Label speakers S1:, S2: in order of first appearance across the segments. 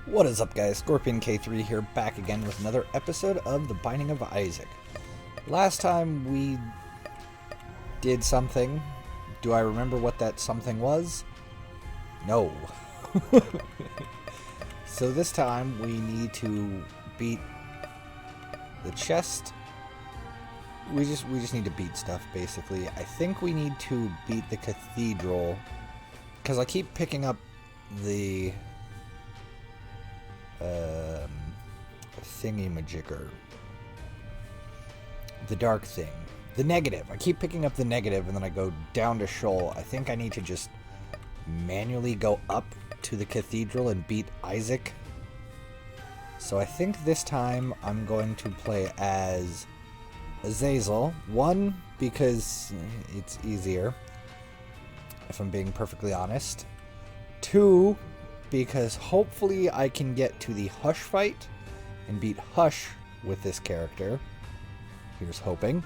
S1: What is up, guys? Scorpion K3 here, back again with another episode of The Binding of Isaac. Last time we did something. Do I remember what that something was? No. So this time we need to beat the chest. We just need to beat stuff, basically. I think we need to beat the cathedral, because I keep picking up the thingy-majigger. The dark thing. The negative. I keep picking up the negative and then I go down to Shoal. I think I need to just manually go up to the cathedral and beat Isaac. So I think this time I'm going to play as Azazel. One, because it's easier, if I'm being perfectly honest. Two, because hopefully I can get to the Hush fight and beat Hush with this character. Here's hoping.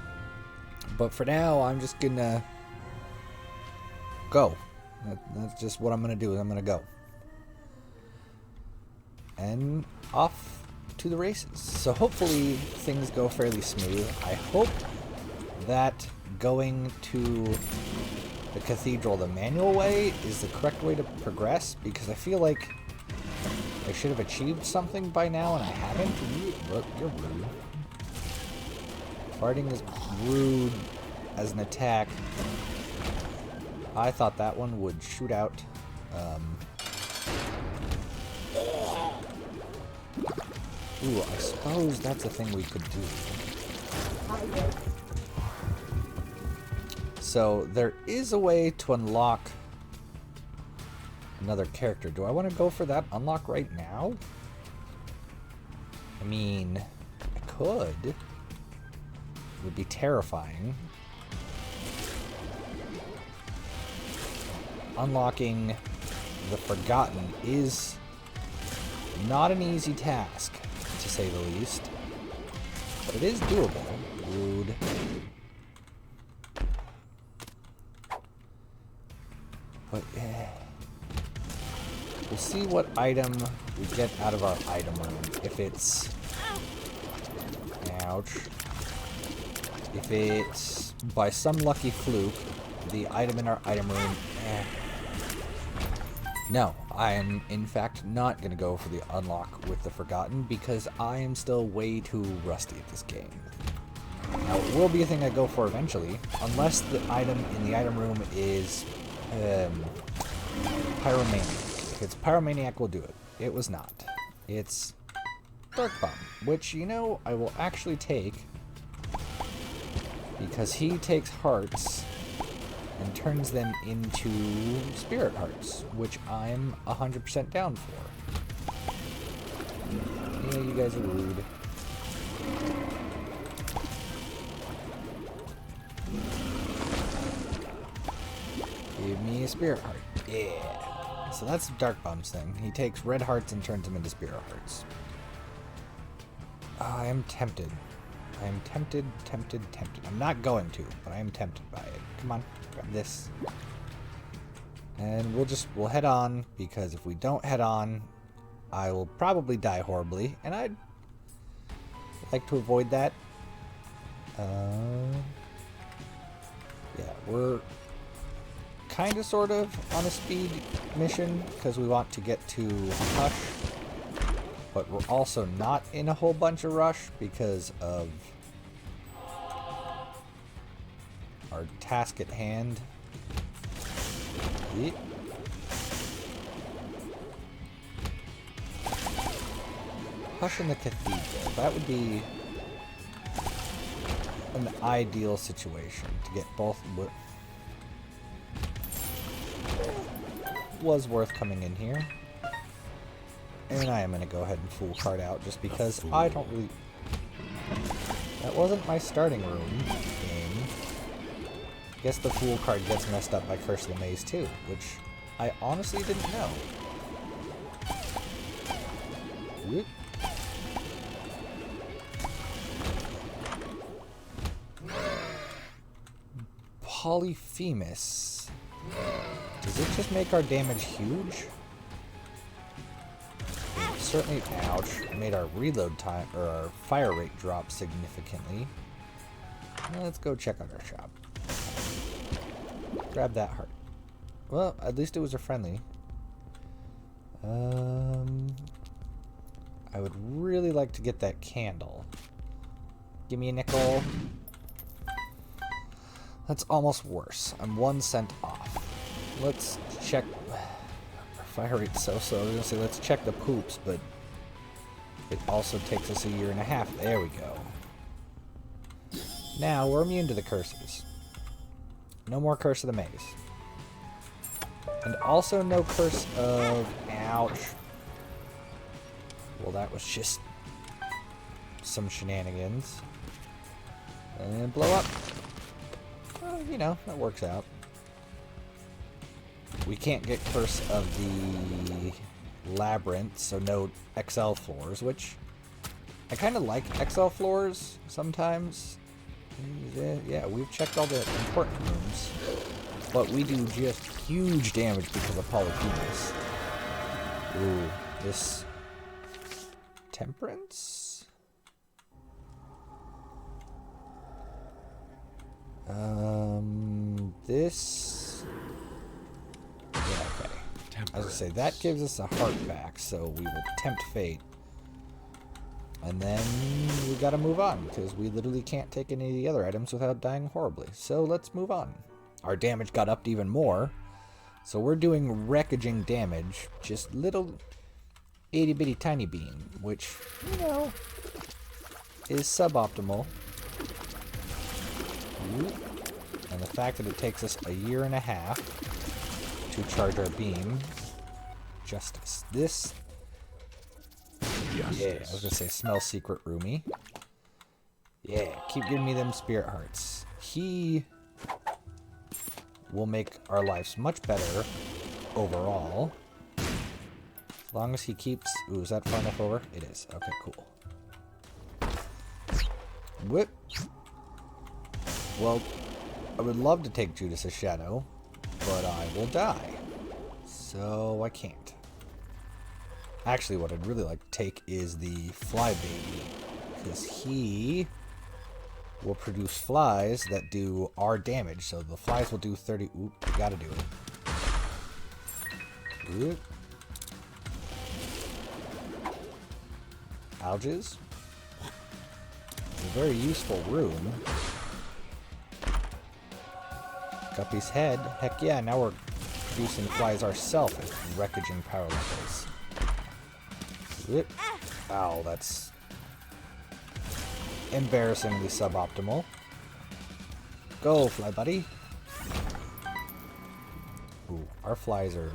S1: But for now, I'm just gonna go. That's just what I'm gonna do. I'm gonna go. And off to the races. So hopefully things go fairly smooth. I hope that going to the cathedral the manual way is the correct way to progress, because I feel like I should have achieved something by now and I haven't. Look, you're rude. Farting is rude as an attack. I thought that one would shoot out. Ooh, I suppose that's a thing we could do. So there is a way to unlock another character. Do I want to go for that unlock right now? I mean, I could. It would be terrifying. Unlocking the Forgotten is not an easy task, to say the least. But it is doable. Rude. But we'll see what item we get out of our item room. If it's... Ouch. If it's, by some lucky fluke, the item in our item room... No, I am in fact not going to go for the unlock with the Forgotten, because I am still way too rusty at this game. Now, it will be a thing I go for eventually, unless the item in the item room is Pyromaniac. If it's Pyromaniac, we'll do it. It was not. It's Dark Bomb, which, you know, I will actually take, because he takes hearts and turns them into spirit hearts, which I'm 100% down for. Yeah, you guys are rude. Give me a spirit heart. Yeah. So that's Dark Bomb's thing. He takes red hearts and turns them into spirit hearts. I am tempted. I am tempted. I'm not going to, but I am tempted by it. Come on, grab this. And we'll head on, because if we don't head on, I will probably die horribly, and I'd like to avoid that. Yeah, we're kind of sort of on a speed mission, because we want to get to Hush. But we're also not in a whole bunch of rush because of our task at hand. Yeet. Hush in the cathedral. That would be an ideal situation to get both. Was worth coming in here. And I am going to go ahead and fool card out, just because I don't really... That wasn't my starting room game. I guess the fool card gets messed up by Curse of the Maze too, which I honestly didn't know. Whoop. Polyphemus. Does it just make our damage huge? certainly, ouch, made our reload time, or our fire rate drop significantly. Let's go check out our shop. Grab that heart. Well, at least it was a friendly. I would really like to get that candle. Give me a nickel. That's almost worse. I'm 1 cent off. Let's check. Our fire rate's so slow. I was gonna say let's check the poops, but it also takes us a year and a half. There we go. Now we're immune to the curses. No more curse of the maze. And also no curse of... Ouch. Well, that was just some shenanigans. And blow up. Well, you know, that works out. We can't get curse of the labyrinth, so no XL floors, which I kind of like XL floors sometimes. Yeah, we've checked all the important rooms, but we do just huge damage because of Polyphemus. Ooh, this temperance? This... Yeah, okay. Temperance. I was gonna say, that gives us a heart back, so we will tempt fate. And then we gotta move on, because we literally can't take any of the other items without dying horribly. So let's move on. Our damage got upped even more. So we're doing wreckaging damage, just little itty bitty tiny beam, which, you know, is suboptimal. And the fact that it takes us a year and a half to charge our beam. Justice. This... Justice. Yeah, I was gonna say smell secret roomy. Yeah, keep giving me them spirit hearts. He will make our lives much better overall. As long as he keeps... Ooh, is that far enough over? It is. Okay, cool. Whip. Well, I would love to take Judas' shadow, but I will die. So I can't. Actually, what I'd really like to take is the fly baby, because he will produce flies that do our damage. So the flies will do 30... Oop, gotta do it. Oop. Alges. It's a very useful room. Guppy's head. Heck yeah, now we're producing flies ourselves at wreckaging power levels. Oop. Ow, that's embarrassingly suboptimal. Go, fly buddy. Ooh, our flies are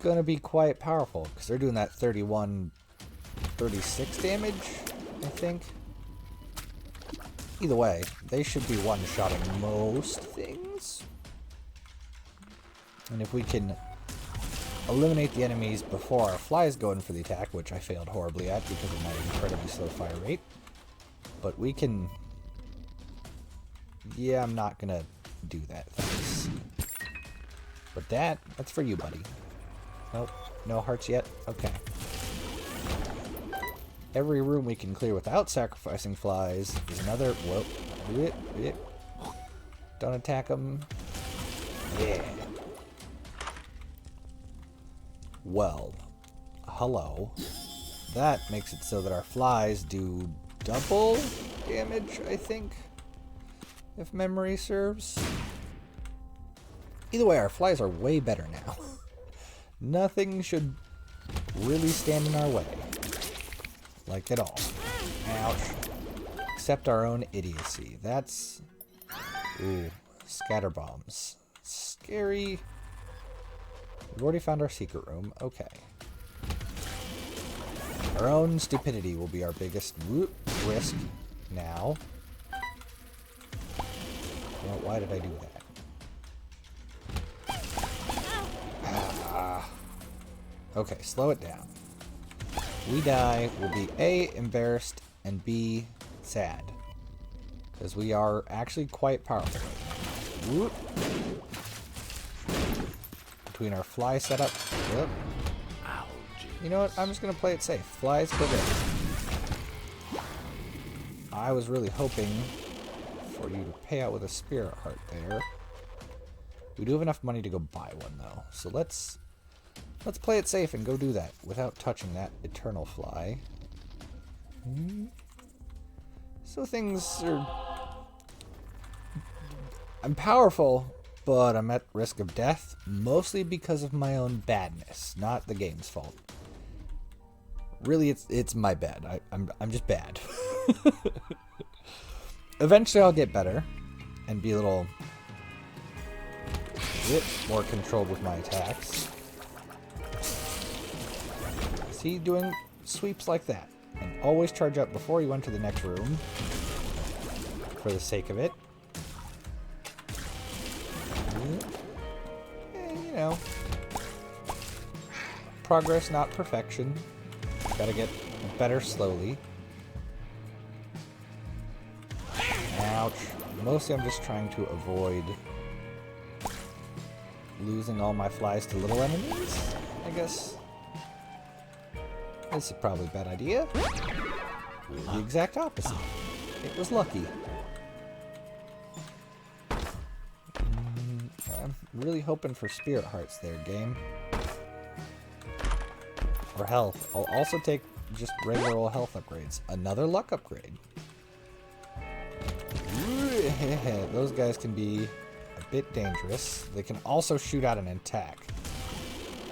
S1: gonna be quite powerful, because they're doing that 31, 36 damage, I think. Either way, they should be one-shotting most things. And if we can eliminate the enemies before our flies go in for the attack, which I failed horribly at because of my incredibly slow fire rate. But we can... Yeah, I'm not gonna do that, thanks. But that's for you, buddy. Nope, no hearts yet? Okay. Every room we can clear without sacrificing flies is another... Whoa. Don't attack them. Yeah. Well, hello. That makes it so that our flies do double damage, I think, if memory serves. Either way, our flies are way better now. Nothing should really stand in our way. Like at all. Ouch. Except our own idiocy. That's... Ooh, scatter bombs. Scary. We've already found our secret room. Okay. Our own stupidity will be our biggest risk now. Well, why did I do that? Okay, slow it down. We die, we'll be A, embarrassed, and B, sad. Because we are actually quite powerful right now. Whoop. Between our fly setup. Yep. You know what? I'm just gonna play it safe. Flies go there. I was really hoping for you to pay out with a spirit heart there. We do have enough money to go buy one though, so let's play it safe and go do that without touching that eternal fly. So things are... I'm powerful, but I'm at risk of death, mostly because of my own badness, not the game's fault. Really, it's my bad. I'm just bad. Eventually I'll get better and be a little bit more controlled with my attacks. See, doing sweeps like that. And always charge up before you enter the next room. For the sake of it. You know. Progress, not perfection. Gotta get better slowly. Ouch. Mostly I'm just trying to avoid losing all my flies to little enemies, I guess. This is probably a bad idea. The exact opposite. It was lucky. I'm really hoping for spirit hearts there, game. Or health. I'll also take just regular old health upgrades. Another luck upgrade. Those guys can be a bit dangerous. They can also shoot out an attack.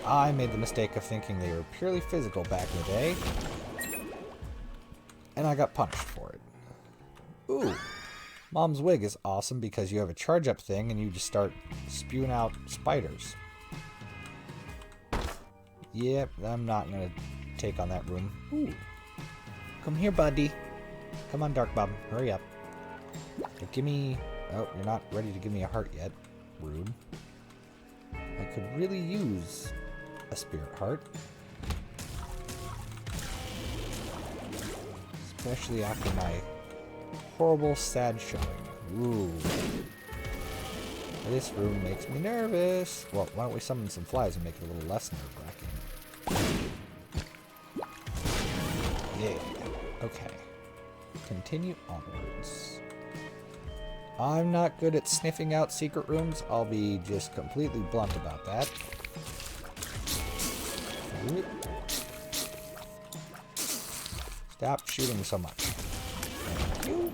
S1: I made the mistake of thinking they were purely physical back in the day. And I got punished for it. Ooh. Mom's wig is awesome because you have a charge up thing and you just start spewing out spiders. Yep, I'm not going to take on that room. Ooh. Come here, buddy. Come on, Dark Bob. Hurry up. Give me... Oh, you're not ready to give me a heart yet. Rude. I could really use a spirit heart. Especially after my horrible, sad showing. Ooh. This room makes me nervous. Well, why don't we summon some flies and make it a little less nerve-wracking? Yeah. Okay. Continue onwards. I'm not good at sniffing out secret rooms. I'll be just completely blunt about that. Stop shooting so much. Thank you.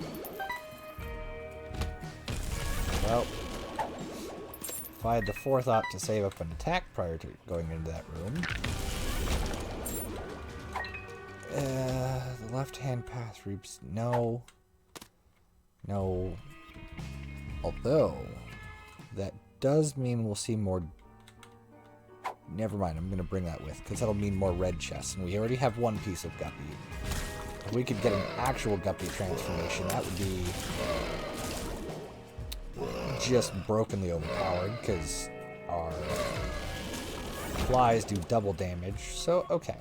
S1: Well, if I had the forethought to save up an attack prior to going into that room. The left-hand path reaps... No. No. Although, that does mean we'll see more... Never mind, I'm going to bring that with, because that'll mean more red chests, and we already have one piece of guppy. If we could get an actual guppy transformation, that would be just brokenly overpowered, because our flies do double damage, so okay.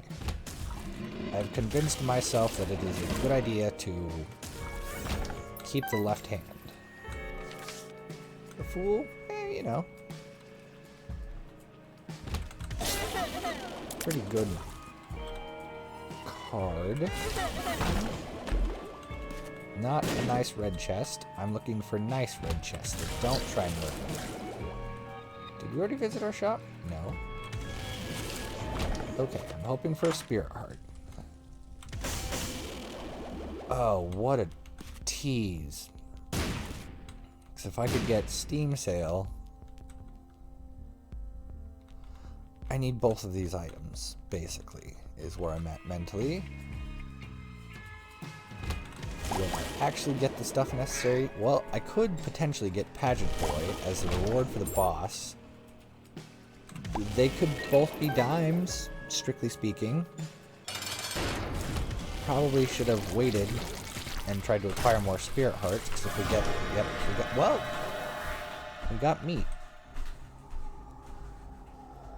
S1: I've convinced myself that it is a good idea to keep the left hand. The fool? You know. Pretty good card. Not a nice red chest. I'm looking for nice red chests that don't try and murder me. Did we already visit our shop? No. Okay, I'm hoping for a spirit heart. Oh, what a tease. Because if I could get Steam Sale... I need both of these items, basically, is where I'm at mentally. Will I actually get the stuff necessary? Well, I could potentially get Pageant Boy as a reward for the boss. They could both be dimes, strictly speaking. Probably should have waited and tried to acquire more spirit hearts, because if we get... Yep, we got... Well! We got meat.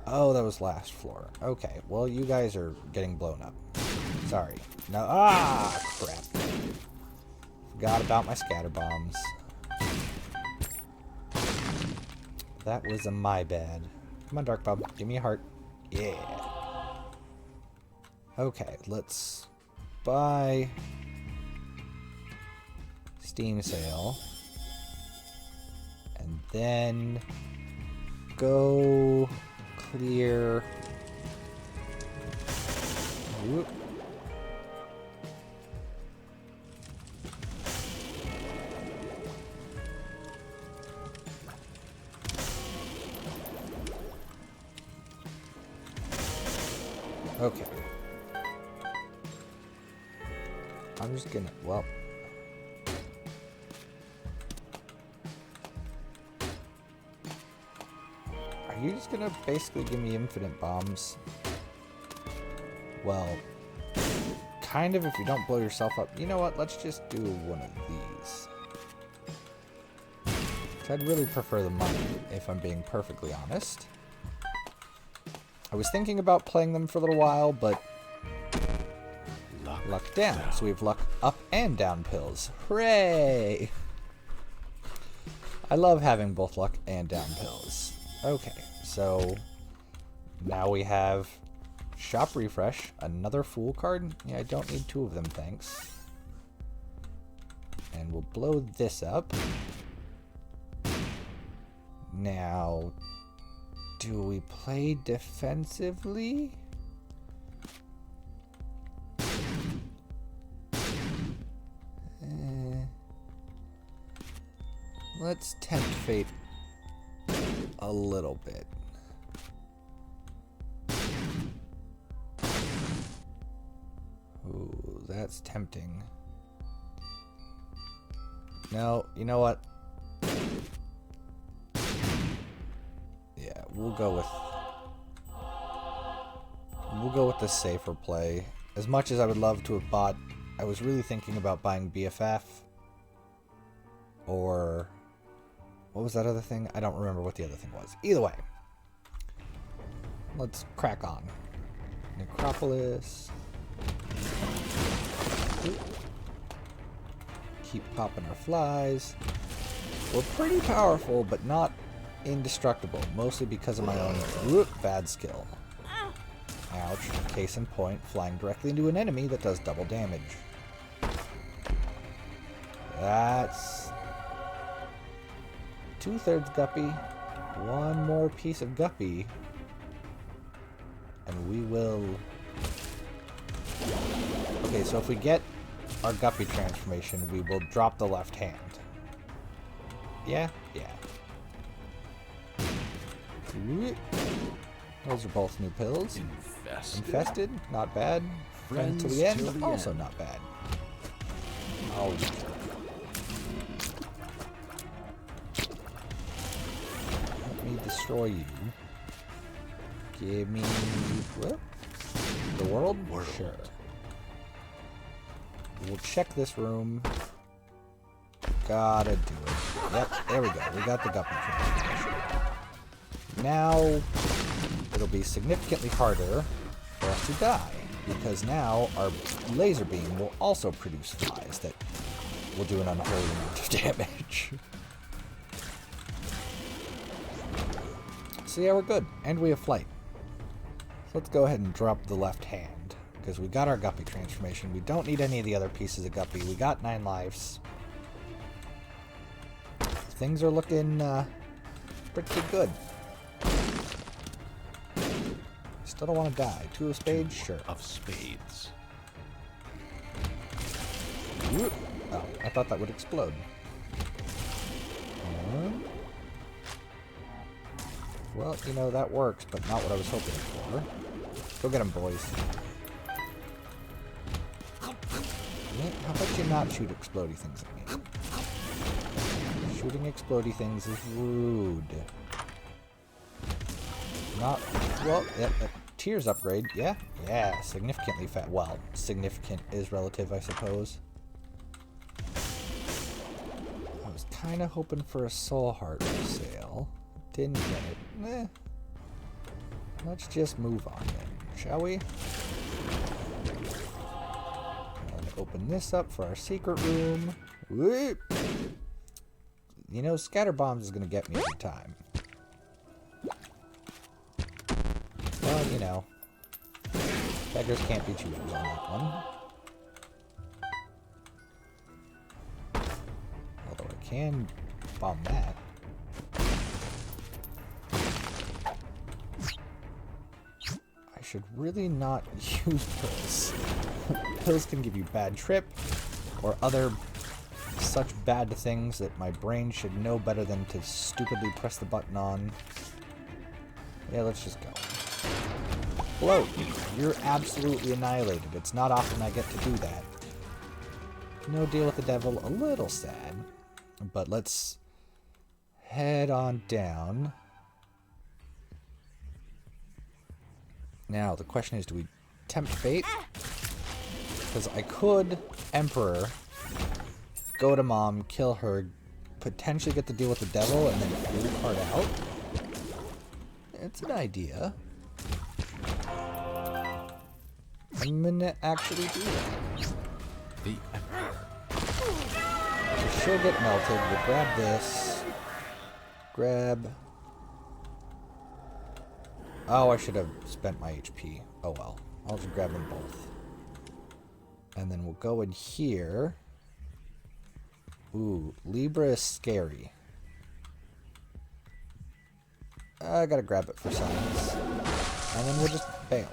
S1: Oh, that was last floor. Okay, well, you guys are getting blown up. Sorry. No, ah, crap. Forgot about my scatter bombs. That was my bad. Come on, Dark Bob. Give me a heart. Yeah. Okay, let's buy Steam Sale. And then go clear. Whoop. Okay. I'm just gonna, well. Are you just gonna basically give me infinite bombs? Well, kind of if you don't blow yourself up. You know what? Let's just do one of these. I'd really prefer the money, if I'm being perfectly honest. I was thinking about playing them for a little while, but luck down. So we have luck up and down pills. Hooray! I love having both luck and down pills. Okay, so now we have Shop Refresh, another Fool card. Yeah, I don't need two of them, thanks. And we'll blow this up. Now, do we play defensively? Let's tempt fate a little bit. Ooh, that's tempting. No, you know what? Yeah, we'll go with the safer play. As much as I would love to have bought, I was really thinking about buying BFF or what was that other thing? I don't remember what the other thing was. Either way, let's crack on. Necropolis. Keep popping our flies. We're pretty powerful, but not indestructible, mostly because of my own bad skill. Ouch. Case in point, flying directly into an enemy that does double damage. That's 2/3 guppy. One more piece of guppy. And we will... Okay, so if we get our guppy transformation, we will drop the left hand. Yeah? Yeah. Those are both new pills. Infested, not bad. Friends to the end, also not bad. Oh, let me destroy you. Give me what? The world? Sure. We'll check this room. Gotta do it. Yep, there we go. We got the guppy transformation. Now, it'll be significantly harder for us to die, because now our laser beam will also produce flies that will do an unholy amount of damage. So yeah, we're good. And we have flight. So let's go ahead and drop the left hand, because we got our guppy transformation. We don't need any of the other pieces of guppy. We got 9 lives. Things are looking pretty good. Still don't want to die. 2 of spades? Sure.
S2: Of spades.
S1: Whoop. Oh, I thought that would explode. Well, you know, that works, but not what I was hoping for. Go get him, boys. How about you not shoot explodey things at me? Shooting explodey things is rude. Not... Well, Tears upgrade, yeah? Yeah, significantly fat. Well, significant is relative, I suppose. I was kind of hoping for a soul heart sale. Didn't get it. Eh. Let's just move on then, shall we? And open this up for our secret room. Whoop! You know, scatter bombs is gonna get me every time. Well, you know, Beggars can't be choosers on that one. Although I can bomb that. I should really not use pills. Pills can give you bad trip or other such bad things that my brain should know better than to stupidly press the button on. Yeah, let's just go. Float. You're absolutely annihilated. It's not often I get to do that. No deal with the devil. A little sad. But let's head on down. Now, the question is, do we tempt fate? Because I could Emperor, go to Mom, kill her, potentially get to deal with the devil, and then pull the card out. It's an idea. I'm gonna actually do that.
S2: The Emperor.
S1: So she'll get melted. We'll grab this. Grab. Oh, I should have spent my HP. Oh well. I'll just grab them both. And then we'll go in here. Ooh, Libra is scary. I gotta grab it for science. And then we'll just bail.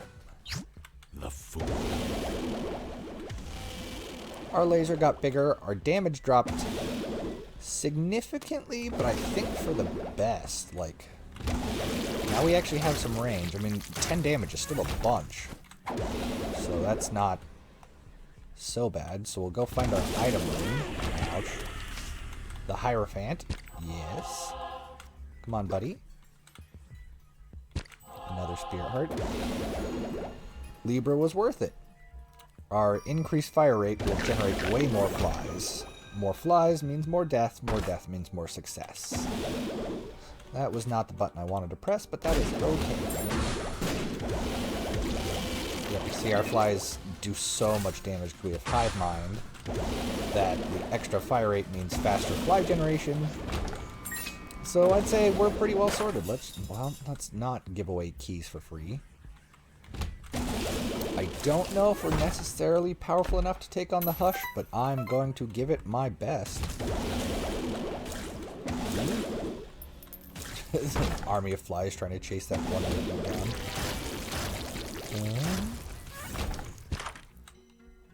S2: The Fool.
S1: Our laser got bigger. Our damage dropped significantly, but I think for the best. Like, now we actually have some range. I mean, 10 damage is still a bunch. So that's not so bad. So we'll go find our item room. Ouch. The Hierophant. Yes. Come on, buddy. Another Spirit Heart. Libra was worth it. Our increased fire rate will generate way more flies. More flies means more death. More death means more success. That was not the button I wanted to press, but that is okay. Yeah, you see our flies do so much damage because we have Hive Mind that the extra fire rate means faster fly generation. So I'd say we're pretty well sorted. Let's not give away keys for free. I don't know if we're necessarily powerful enough to take on the Hush, but I'm going to give it my best. There's an army of flies trying to chase that one enemy down.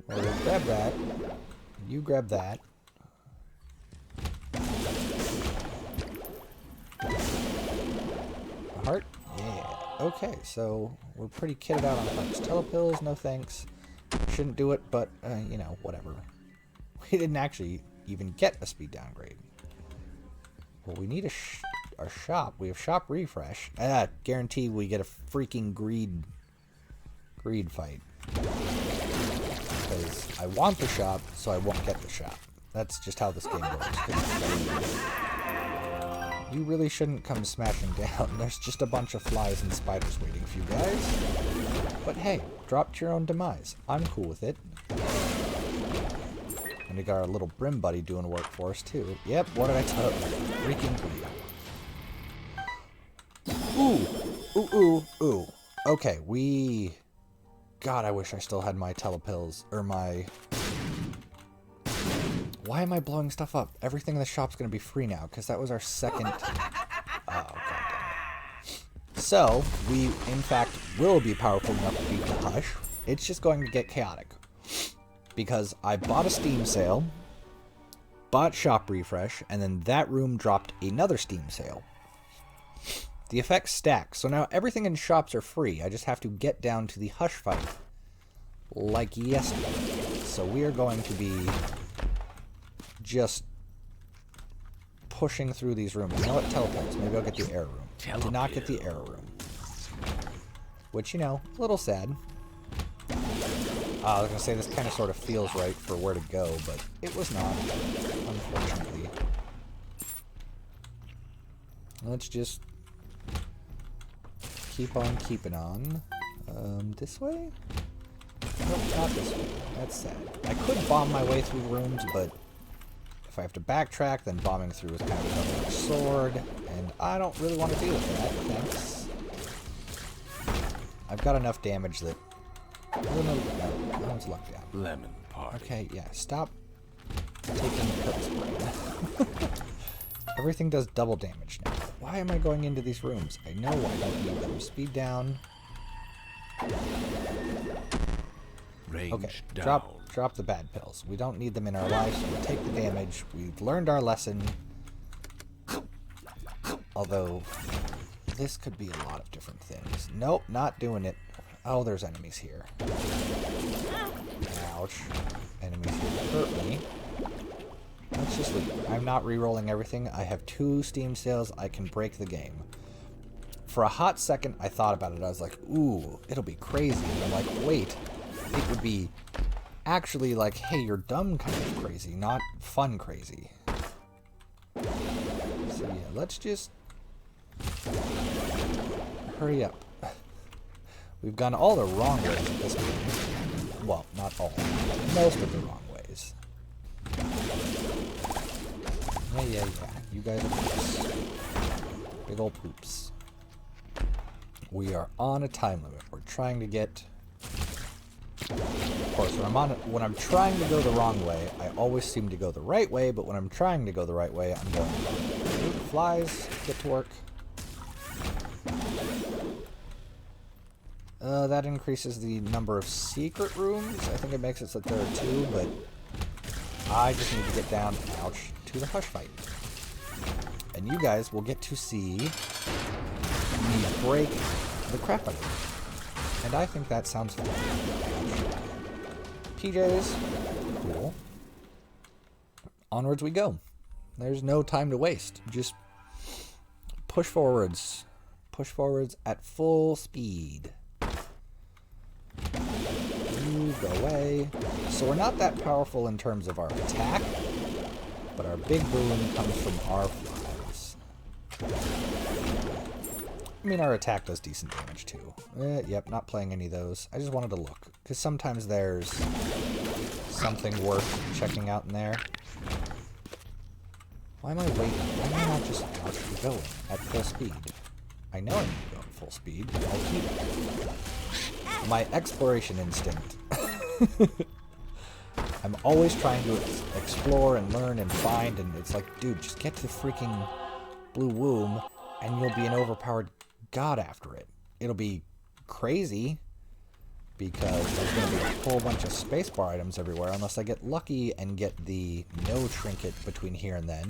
S1: Well, we'll grab that. You grab that. A heart? Yeah. Okay, so we're pretty kitted out on hearts. Telepills, no thanks. Shouldn't do it, but, you know, whatever. We didn't actually even get a speed downgrade. Well, we need our shop. We have shop refresh. Guarantee we get a freaking greed fight. Because I want the shop, so I won't get the shop. That's just how this game goes. You really shouldn't come smashing down. There's just a bunch of flies and spiders waiting for you guys. But hey, drop to your own demise. I'm cool with it. And we got our little Brim buddy doing work for us too. Yep, what did I tell you? Freaking greed. Ooh. Ooh, ooh, ooh. Okay, God, I wish I still had my telepills, or my... Why am I blowing stuff up? Everything in the shop's gonna be free now, because that was our second... Oh, goddamn. So, we, in fact, will be powerful enough to beat the Hush. It's just going to get chaotic. Because I bought a Steam sale, bought shop refresh, and then that room dropped another Steam sale. The effects stack, so now everything in shops are free. I just have to get down to the Hush fight. Like yesterday. So we are going to be just pushing through these rooms. You know what? Teleports. Maybe I'll get the air room. I did not get the air room. Which, you know, a little sad. I was going to say this kind of sort of feels right for where to go, but it was not, unfortunately. Let's just keep on keeping on. This way? Nope, not this way. That's sad. I could bomb my way through rooms, but if I have to backtrack, then bombing through is kind of a double-edged sword, and I don't really want to deal with that, thanks. I've got enough damage that Oh, no, no, one's lucked out.
S2: Lemon party.
S1: Okay, yeah, stop taking Kurt's brain. Everything does double damage now. Why am I going into these rooms? I know I don't need them. Speed down.
S2: Range
S1: Okay,
S2: down.
S1: drop the bad pills. We don't need them in our lives. We'll take the damage. We've learned our lesson. Although, this could be a lot of different things. Nope, not doing it. Oh, there's enemies here. Ouch. Enemies here that hurt me. Let's just leave. I'm not re-rolling everything. I have 2 Steam sales. I can break the game. For a hot second, I thought about it. I was like, ooh, it'll be crazy. And I'm like, wait. It would be actually like, hey, you're dumb kind of crazy, not fun crazy. So yeah, let's just hurry up. We've gone all the wrong ways at this point. Well, not all. Most of the wrong ways. Yeah. You guys are poops. Big ol' poops. We are on a time limit. We're trying to get... Of course, when I'm trying to go the wrong way, I always seem to go the right way, but when I'm trying to go the right way, I'm going wrong. Flies, get to work. That increases the number of secret rooms. I think it makes it so that there are 2, but I just need to get down, ouch, to the hush fight. And you guys will get to see me break the crap out of it. And I think that sounds fun. PJs. Cool. Onwards we go. There's no time to waste. Just push forwards. Push forwards at full speed. You go away. So we're not that powerful in terms of our attack, but our big boon comes from our flies. I mean, our attack does decent damage too. Yep, not playing any of those. I just wanted to look, because sometimes there's something worth checking out in there. Why am I waiting? Why am I not just actually going at full speed? I know I need to go at full speed, but I keep... My exploration instinct. I'm always trying to explore and learn and find, and it's like, dude, just get to the freaking blue womb, and you'll be an overpowered god after it. It'll be crazy, because there's going to be a whole bunch of spacebar items everywhere, unless I get lucky and get the no trinket between here and then.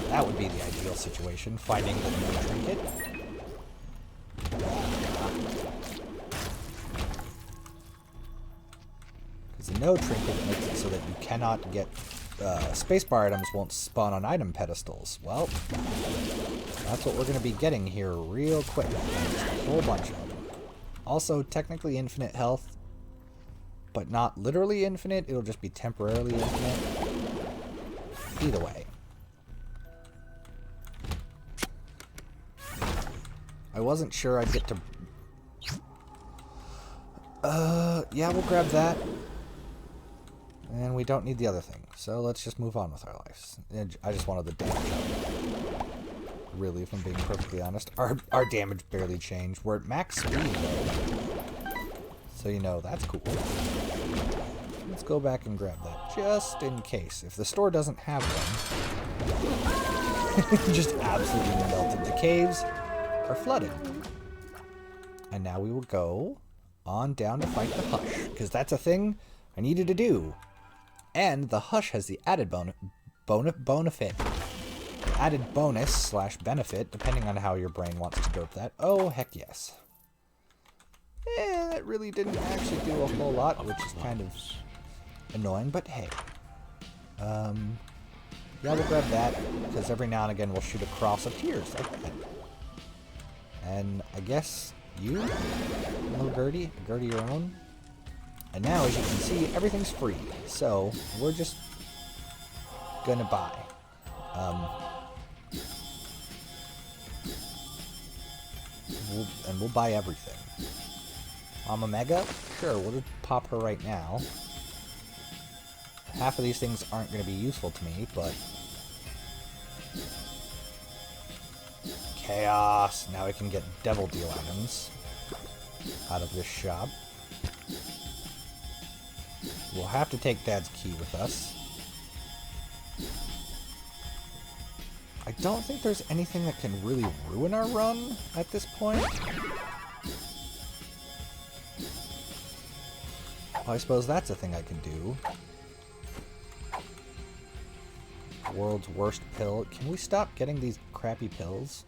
S1: That would be the ideal situation, finding the no trinket. Because the no trinket makes it so that you cannot get... spacebar items won't spawn on item pedestals. Well, that's what we're going to be getting here real quick. There's a whole bunch of them. Also, technically infinite health, but not literally infinite. It'll just be temporarily infinite. Either way. I wasn't sure I'd get to... yeah, we'll grab that. And we don't need the other thing, so let's just move on with our lives. I just wanted the damage up. Really, if I'm being perfectly honest. Our damage barely changed. We're at max speed, though. So, you know, that's cool. Let's go back and grab that, just in case. If the store doesn't have one, just absolutely melted. The caves are flooded. And now we will go on down to fight the Hush, because that's a thing I needed to do. And the Hush has the added added bonus / benefit, depending on how your brain wants to go with that. Oh, heck yes. That really didn't actually do a whole lot, which is kind of annoying, but hey. Yeah, we'll grab that, because every now and again we'll shoot a cross of tears like that. And I guess you, little Gertie, Gertie your own. And now, as you can see, everything's free. So, we're just gonna buy. We'll buy everything. Mama Mega? Sure, we'll just pop her right now. Half of these things aren't going to be useful to me, but... Chaos! Now we can get Devil Deal items out of this shop. We'll have to take Dad's key with us. I don't think there's anything that can really ruin our run at this point. Well, I suppose that's a thing I can do. World's worst pill. Can we stop getting these crappy pills?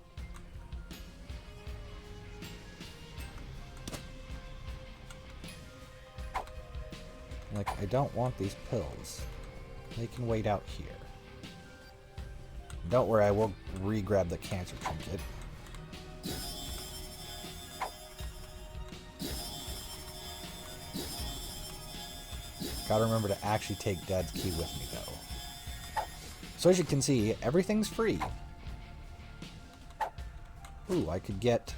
S1: Like, I don't want these pills. They can wait out here. Don't worry, I will re-grab the cancer trinket. Gotta remember to actually take Dad's key with me, though. So as you can see, everything's free. Ooh, I could get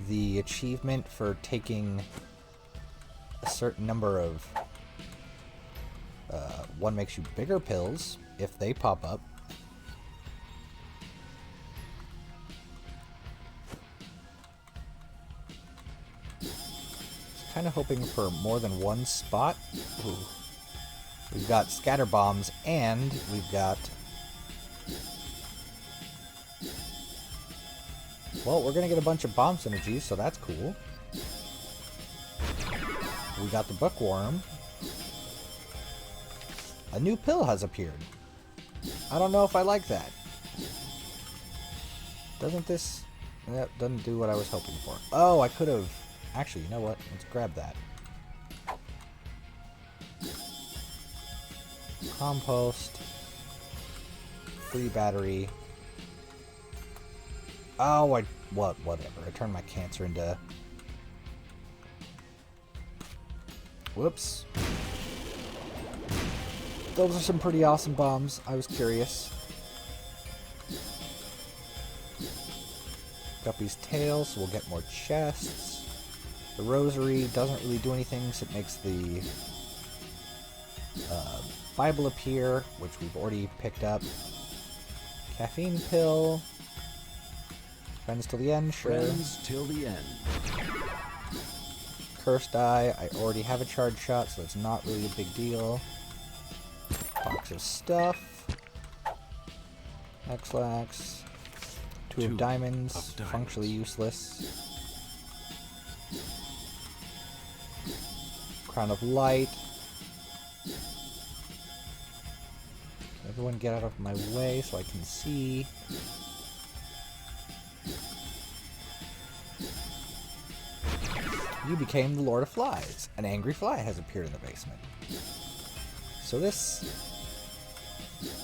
S1: the achievement for taking a certain number of one makes you bigger pills if they pop up. Kind of hoping for more than one spot. Ooh. We've got scatter bombs and we've got... Well, we're gonna get a bunch of bomb synergies, so that's cool. We got the bookworm. A new pill has appeared. I don't know if I like that. Doesn't this... That doesn't do what I was hoping for. Oh, I could have... Actually, you know what? Let's grab that. Compost. Free battery. Oh, whatever. I turned my cancer into... Whoops. Those are some pretty awesome bombs. I was curious. Guppy's tail, so we'll get more chests. The rosary doesn't really do anything, so it makes the Bible appear, which we've already picked up. Caffeine pill. Friends till the end, sure.
S2: Friends till the end.
S1: Cursed eye. I already have a charge shot, so it's not really a big deal. Box of stuff. X-Lax. Two of diamonds. Functionally useless. Crown of Light. Everyone get out of my way so I can see. You became the Lord of Flies. An angry fly has appeared in the basement. So this...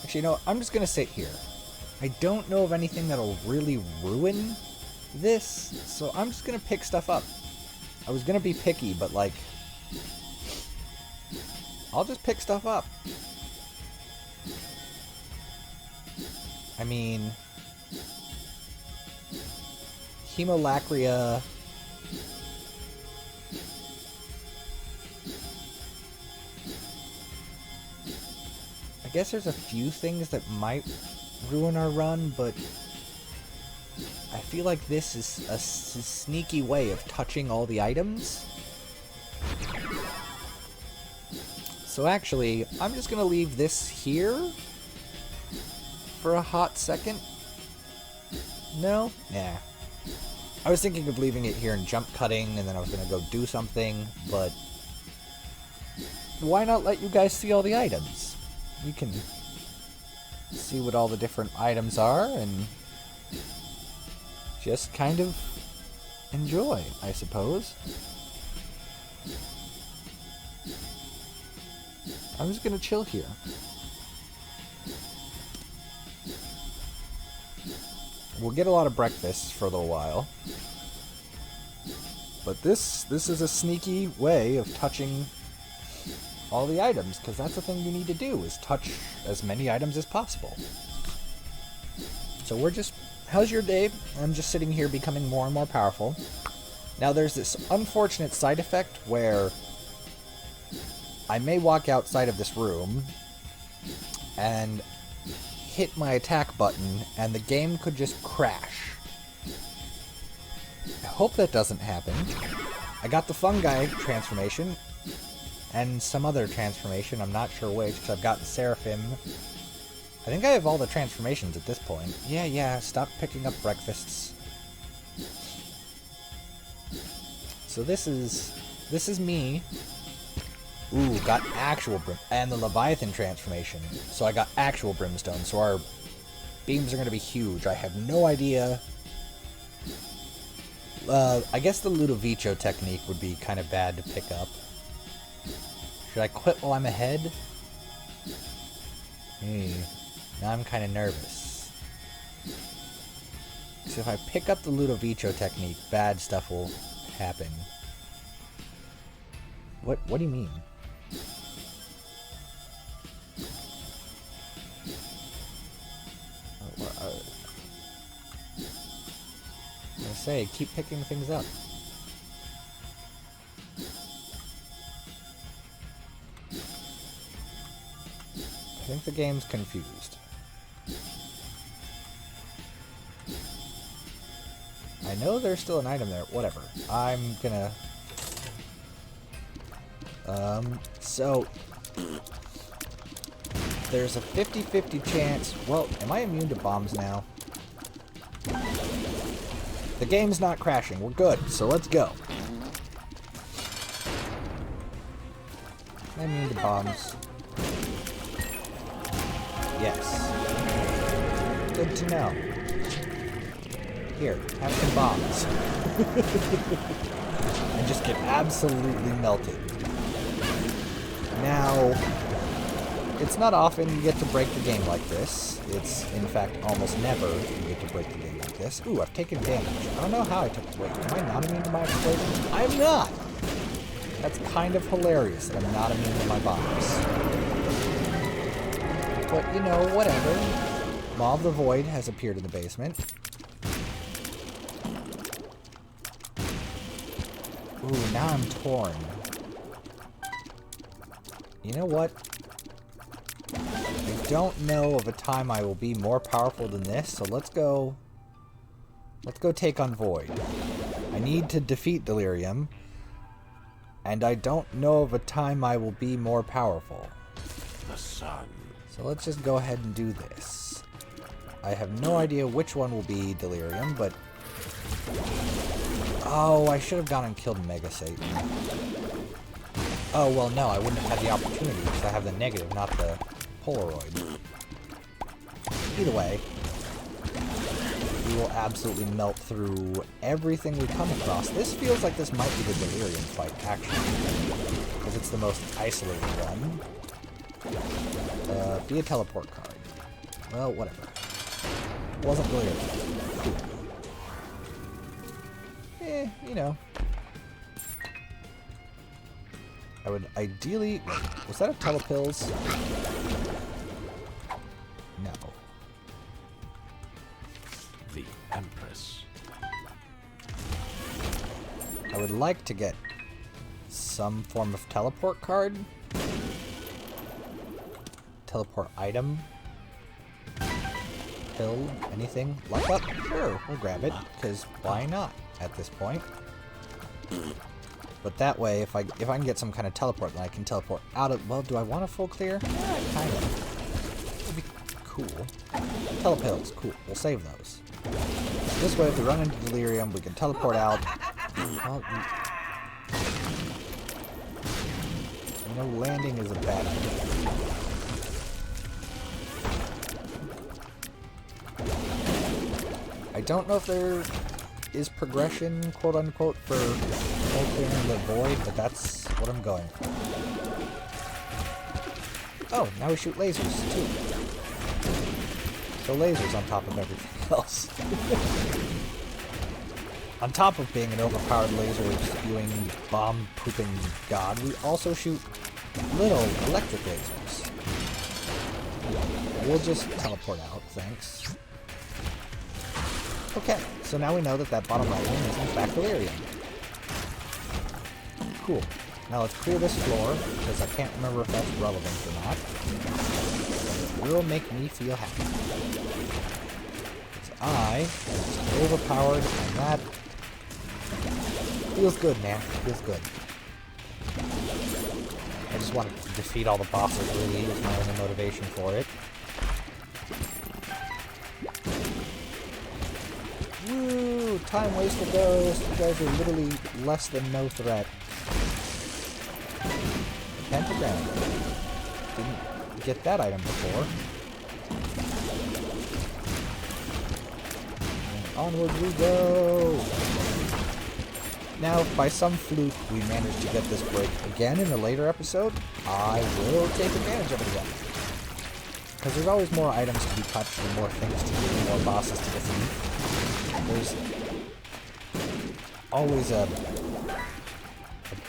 S1: Actually, no, I'm just going to sit here. I don't know of anything that'll really ruin this, so I'm just going to pick stuff up. I was going to be picky, but like... I'll just pick stuff up. I mean... Hemolacria... I guess there's a few things that might ruin our run, but... I feel like this is a sneaky way of touching all the items. So actually, I'm just going to leave this here for a hot second. No? Nah. I was thinking of leaving it here and jump cutting, and then I was going to go do something, but why not let you guys see all the items? You can see what all the different items are and just kind of enjoy, I suppose. I'm just gonna chill here. We'll get a lot of breakfast for a little while. But this is a sneaky way of touching all the items, because that's the thing you need to do, is touch as many items as possible. So we're just... How's your day? I'm just sitting here becoming more and more powerful. Now there's this unfortunate side effect where I may walk outside of this room and hit my attack button and the game could just crash. I hope that doesn't happen. I got the fungi transformation. and some other transformation. I'm not sure which, because I've gotten Seraphim. I think I have all the transformations at this point. Yeah, stop picking up breakfasts. So this is me. Ooh, got actual and the Leviathan transformation. So I got actual brimstone, so our beams are going to be huge. I have no idea. I guess the Ludovico technique would be kind of bad to pick up. Should I quit while I'm ahead? Now I'm kind of nervous. So if I pick up the Ludovico technique, bad stuff will happen. What do you mean? I say, keep picking things up. I think the game's confused. I know there's still an item there. Whatever. I'm gonna... So... There's a 50-50 chance... Well, am I immune to bombs now? The game's not crashing. We're good, so let's go. I'm immune to bombs. Yes. Good to know. Here, have some bombs. And just get absolutely melted. Now, it's not often you get to break the game like this. It's, in fact, almost never you get to break the game like this. Ooh, I've taken damage. I don't know how I took... Wait, am I not immune to my explosions? I'm not! That's kind of hilarious that I'm not immune to my bombs. But, you know, whatever. Maw of the Void has appeared in the basement. Ooh, now I'm torn. You know what? I don't know of a time I will be more powerful than this, so let's go... Let's go take on Void. I need to defeat Delirium, and I don't know of a time I will be more powerful.
S2: The sun.
S1: So let's just go ahead and do this. I have no idea which one will be Delirium, but... Oh, I should have gone and killed Mega Satan. Oh, well, no, I wouldn't have had the opportunity because I have the negative, not the Polaroid. Either way, we will absolutely melt through everything we come across. This feels like this might be the Delirium fight, actually, because it's the most isolated one. Be a teleport card. Well, whatever. Wasn't Delirium. Cool. You know. I would ideally... Was that a telepills? No.
S2: The Empress.
S1: I would like to get some form of teleport card. Teleport item. Pill. Anything. Luck up? Sure, we'll grab it, because why not at this point? But that way, if I can get some kind of teleport, then I can teleport out of... Well, do I want a full clear? Yeah, kind of. Would be cool. Telepills, cool. We'll save those. This way, if we run into Delirium, we can teleport out. Well, you know, landing is a bad idea. I don't know if there is progression, quote-unquote, for clearing the void, but that's what I'm going for. Oh, now we shoot lasers, too. So lasers on top of everything else. On top of being an overpowered laser-spewing, bomb-pooping god, we also shoot little electric lasers. We'll just teleport out, thanks. Okay, so now we know that bottom right one is in fact Delirium. Cool. Now let's clear this floor, because I can't remember if that's relevant or not. It will make me feel happy. Because I am just overpowered, and that feels good, man. Feels good. I just want to defeat all the bosses, really, is my only motivation for it. Woo! Time wasted those. You guys are literally less than no threat. Pentagram. Didn't get that item before. And onward we go! Now, if by some fluke we manage to get this break again in a later episode, I will take advantage of it again. Because there's always more items to be touched and more things to do and more bosses to defeat. There's always a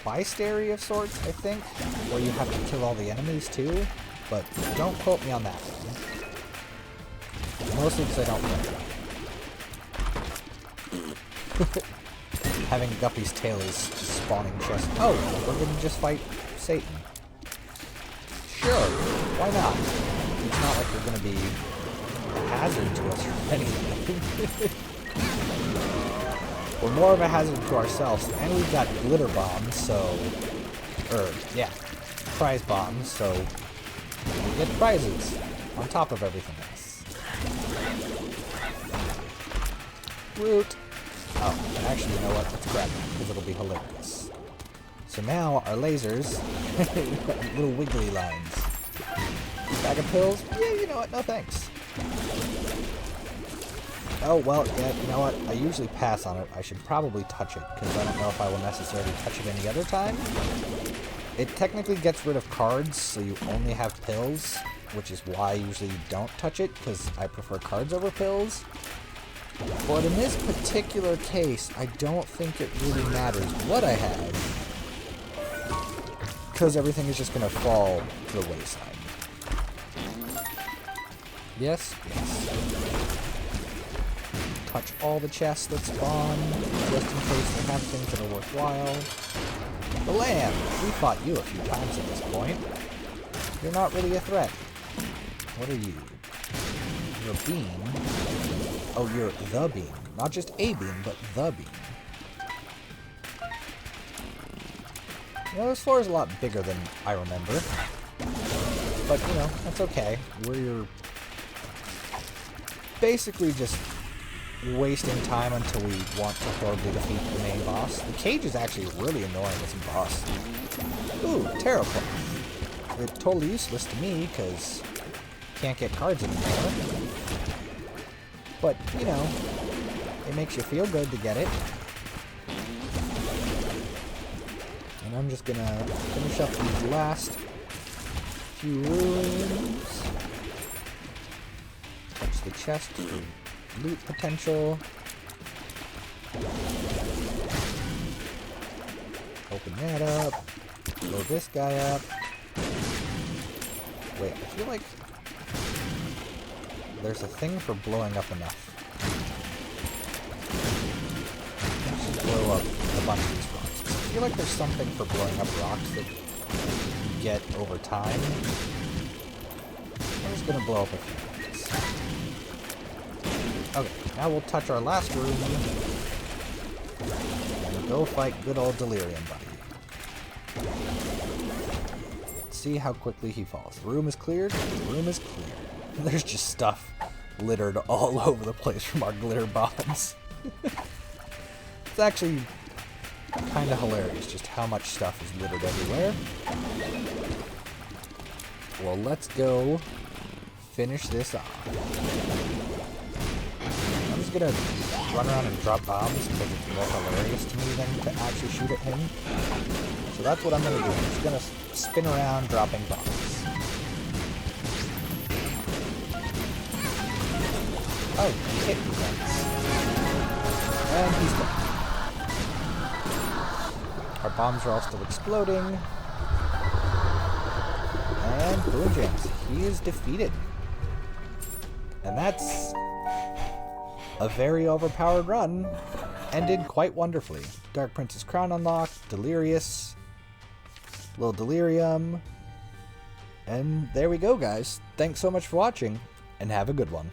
S1: bystary of sorts, I think, where you have to kill all the enemies too, but don't quote me on that one. Mostly because I don't remember. Having Guppy's tail is just spawning chests. Oh, we're gonna just fight Satan. Sure, why not? It's not like we're gonna be a hazard to us or anything. We're more of a hazard to ourselves, and we've got glitter bombs, so... yeah, prize bombs, so we get prizes on top of everything else. Root! Oh, actually, you know what? Let's grab them, because it'll be hilarious. So now, our lasers, little wiggly lines. Bag of pills? Yeah, you know what? No thanks. Oh, well, yeah, you know what? I usually pass on it. I should probably touch it, because I don't know if I will necessarily touch it any other time. It technically gets rid of cards, so you only have pills, which is why I usually don't touch it, because I prefer cards over pills. But in this particular case, I don't think it really matters what I have, because everything is just going to fall to the wayside. Yes, yes. Touch all the chests that spawn, just in case they have things that are worthwhile. The lamb! We fought you a few times at this point. You're not really a threat. What are you? You're a beam. Oh, you're the beam. Not just a beam, but the beam. You know, this floor is a lot bigger than I remember. But, you know, that's okay. We're basically just wasting time until we want to horribly defeat the main boss. The cage is actually really annoying as a boss. Ooh, Tarot Cloth. It's totally useless to me, because can't get cards anymore. But, you know, it makes you feel good to get it. And I'm just gonna finish up these last few rooms. Touch the chest for loot potential. Open that up. Blow this guy up. Wait, I feel like there's a thing for blowing up enough. Let's just blow up a bunch of these rocks. I feel like there's something for blowing up rocks that you get over time. I'm just gonna blow up a few rocks. Okay, now we'll touch our last room and go fight good old Delirium Buddy. Let's see how quickly he falls. The room is cleared. The room is cleared. There's just stuff littered all over the place from our glitter bombs. It's actually kind of hilarious just how much stuff is littered everywhere. Well, let's go finish this off. I'm just gonna run around and drop bombs because it's more hilarious to me than to actually shoot at him. So that's what I'm gonna do. I'm just gonna spin around dropping bombs. Oh, he hit me once. And he's gone. Our bombs are all still exploding. And boom jams. He is defeated. And that's a very overpowered run. Ended quite wonderfully. Dark Prince's Crown unlocked. Delirious. Little Delirium. And there we go, guys. Thanks so much for watching. And have a good one.